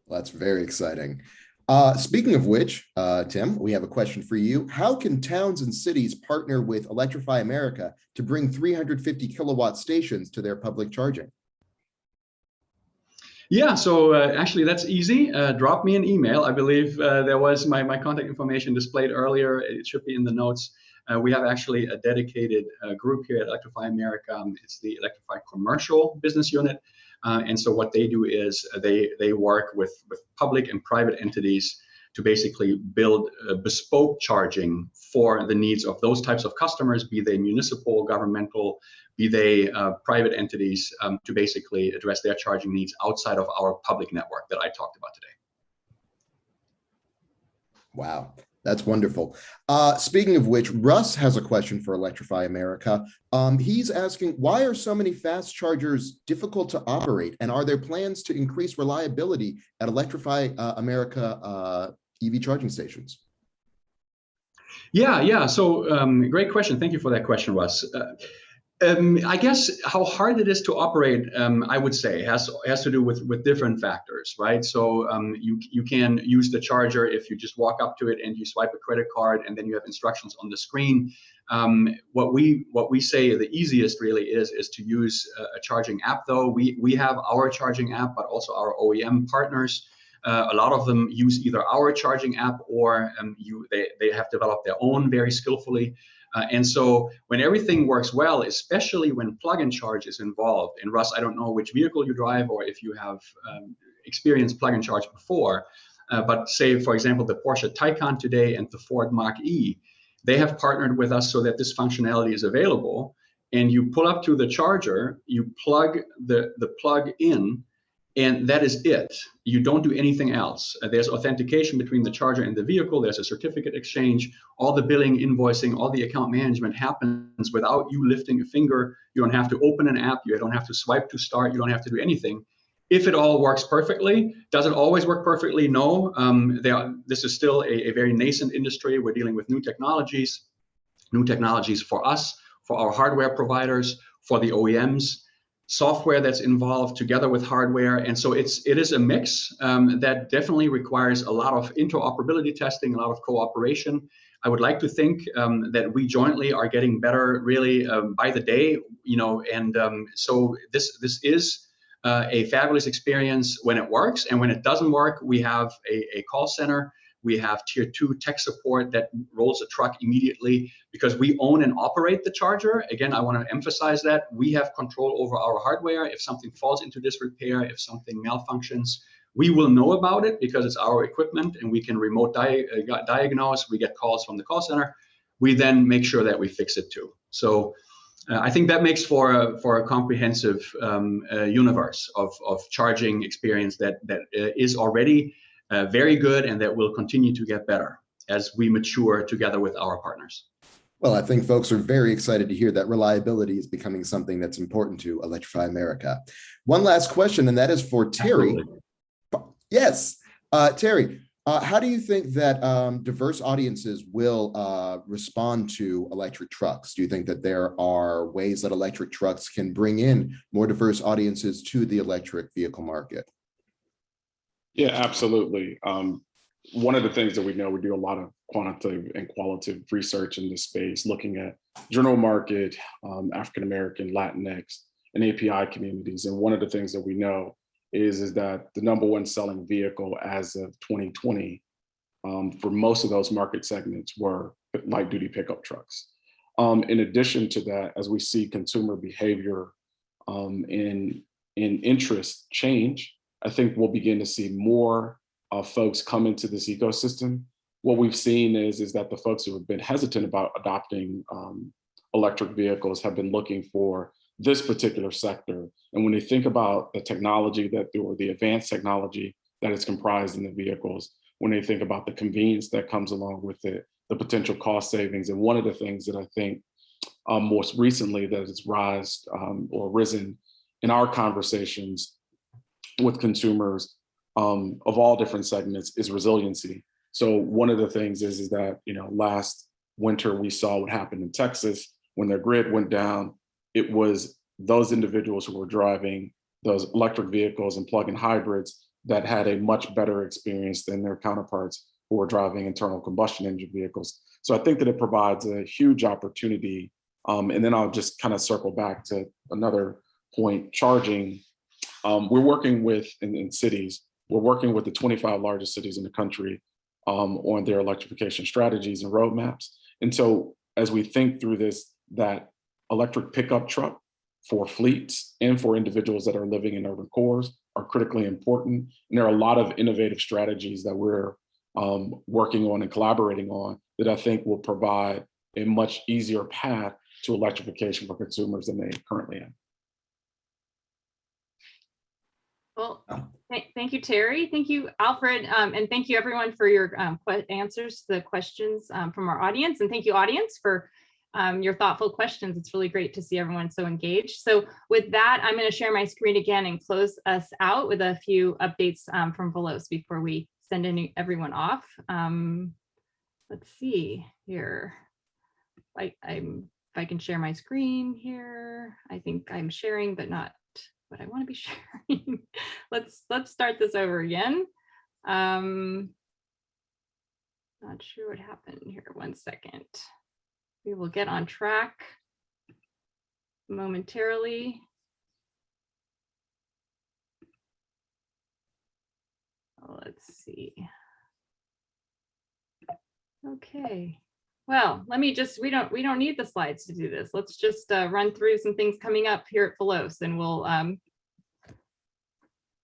Well, that's very exciting. Speaking of which, Tim, we have a question for you. How can towns and cities partner with Electrify America to bring 350 kilowatt stations to their public charging? Yeah, so actually that's easy. Drop me an email. I believe there was my contact information displayed earlier. It should be in the notes. We have actually a dedicated group here at Electrify America. It's the Electrify Commercial Business Unit. And so what they do is they work with public and private entities to basically build bespoke charging for the needs of those types of customers, be they municipal, governmental, be they private entities, to basically address their charging needs outside of our public network that I talked about today. Wow, that's wonderful. Speaking of which, Russ has a question for Electrify America. He's asking, why are so many fast chargers difficult to operate? And are there plans to increase reliability at Electrify America EV charging stations? Yeah. So great question. Thank you for that question, Russ. I guess how hard it is to operate, I would say, has to do with different factors, right? So you can use the charger if you just walk up to it and you swipe a credit card, and then you have instructions on the screen. What we say the easiest really is to use a charging app. Though we have our charging app, but also our OEM partners. A lot of them use either our charging app or they have developed their own very skillfully. And so when everything works well, especially when plug-in charge is involved, and Russ, I don't know which vehicle you drive or if you have experienced plug-in charge before, but say, for example, the Porsche Taycan today and the Ford Mach-E, they have partnered with us so that this functionality is available. And you pull up to the charger, you plug the plug in, and that is it. You don't do anything else. There's authentication between the charger and the vehicle. There's a certificate exchange. All the billing, invoicing, all the account management happens without you lifting a finger. You don't have to open an app. You don't have to swipe to start. You don't have to do anything. If it all works perfectly, does it always work perfectly? No. This is still a very nascent industry. We're dealing with new technologies for us, for our hardware providers, for the OEMs. Software that's involved together with hardware. And so it is a mix that definitely requires a lot of interoperability testing, a lot of cooperation. I would like to think that we jointly are getting better really by the day, and so this is a fabulous experience when it works. And when it doesn't work, we have a call center. We have tier 2 tech support that rolls a truck immediately because we own and operate the charger. Again, I want to emphasize that we have control over our hardware. If something falls into disrepair, if something malfunctions, We will know about it because it's our equipment and we can remote diagnose. We get calls from the call center. We then make sure that we fix it too. So I think that makes for a comprehensive universe of charging experience that is already very good and that will continue to get better as we mature together with our partners. Well, I think folks are very excited to hear that reliability is becoming something that's important to Electrify America. One last question, and that is for Terry. Absolutely. Yes, Terry, how do you think that diverse audiences will respond to electric trucks? Do you think that there are ways that electric trucks can bring in more diverse audiences to the electric vehicle market? Yeah, absolutely. One of the things that we know, we do a lot of quantitative and qualitative research in this space, looking at general market, African-American, Latinx, and API communities. And one of the things that we know is that the #1 selling vehicle as of 2020 for most of those market segments were light duty pickup trucks. In addition to that, as we see consumer behavior in interest change, I think we'll begin to see more folks come into this ecosystem. What we've seen is that the folks who have been hesitant about adopting electric vehicles have been looking for this particular sector. And when they think about the technology or the advanced technology that is comprised in the vehicles, when they think about the convenience that comes along with it, the potential cost savings. And one of the things that I think most recently that has risen in our conversations with consumers of all different segments is resiliency. So one of the things is that, last winter we saw what happened in Texas when their grid went down. It was those individuals who were driving those electric vehicles and plug-in hybrids that had a much better experience than their counterparts who were driving internal combustion engine vehicles. So I think that it provides a huge opportunity. And then I'll just kind of circle back to another point, charging. We're working with, in cities, we're working with the 25 largest cities in the country on their electrification strategies and roadmaps. And so as we think through this, that electric pickup truck for fleets and for individuals that are living in urban cores are critically important. And there are a lot of innovative strategies that we're working on and collaborating on that I think will provide a much easier path to electrification for consumers than they currently have. Well, thank you, Terry. Thank you, Alfred. And thank you everyone for your answers to the questions from our audience. And thank you, audience, for your thoughtful questions. It's really great to see everyone so engaged. So with that, I'm going to share my screen again and close us out with a few updates from Veloz before we send everyone off. Let's see here. If I can share my screen here. I think I'm sharing, but not what I want to be sharing. Let's start this over again. Not sure what happened here. 1 second. We will get on track momentarily. Let's see. Okay. Well, let me just, we don't need the slides to do this. Let's just run through some things coming up here at Veloz, and we'll,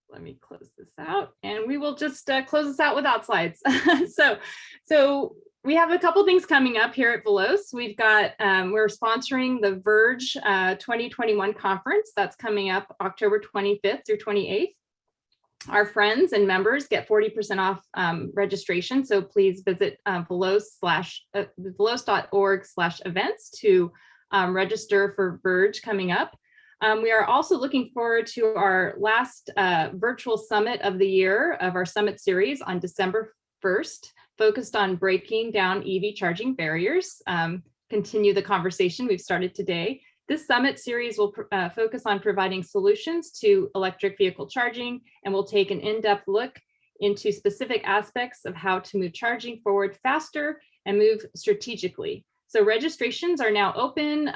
let me close this out, and we will just close this out without slides. So we have a couple things coming up here at Veloz. We've got, we're sponsoring the Verge 2021 conference. That's coming up October 25th through 28th. Our friends and members get 40% off registration. So please visit veloz.org/events to register for Verge coming up. We are also looking forward to our last virtual summit of the year of our summit series on December 1st, focused on breaking down EV charging barriers. Continue the conversation we've started today. This summit series will focus on providing solutions to electric vehicle charging, and we'll take an in-depth look into specific aspects of how to move charging forward faster and move strategically. So registrations are now open.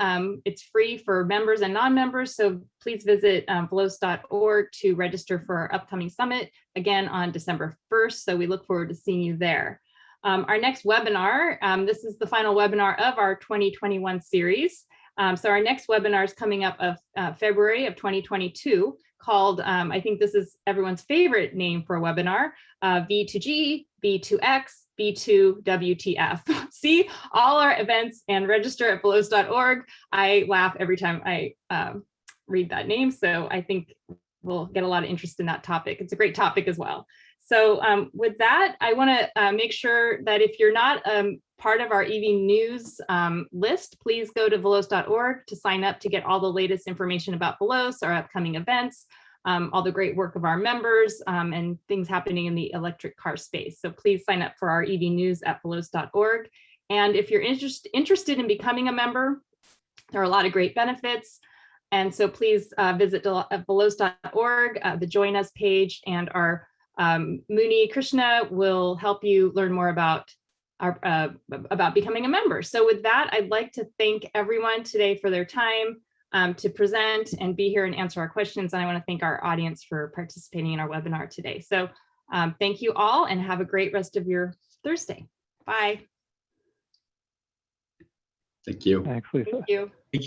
It's free for members and non-members, so please visit veloz.org to register for our upcoming summit, again on December 1st. So we look forward to seeing you there. Our next webinar, this is the final webinar of our 2021 series. So our next webinar is coming up of February of 2022 called, I think this is everyone's favorite name for a webinar, V2G, V2X, V2 WTF. See all our events and register at veloz.org. I laugh every time I read that name. So I think we'll get a lot of interest in that topic. It's a great topic as well. So with that, I want to make sure that if you're not part of our EV news list, please go to veloz.org to sign up to get all the latest information about Veloz, our upcoming events, all the great work of our members, and things happening in the electric car space. So please sign up for our EV news at veloz.org. And if you're interested in becoming a member, there are a lot of great benefits. And so please visit veloz.org, the Join Us page, and our Muni Krishna will help you learn more about becoming a member. So with that, I'd like to thank everyone today for their time to present and be here and answer our questions. And I want to thank our audience for participating in our webinar today. So thank you all and have a great rest of your Thursday. Bye. Thank you. Thanks, Lisa. Thank you.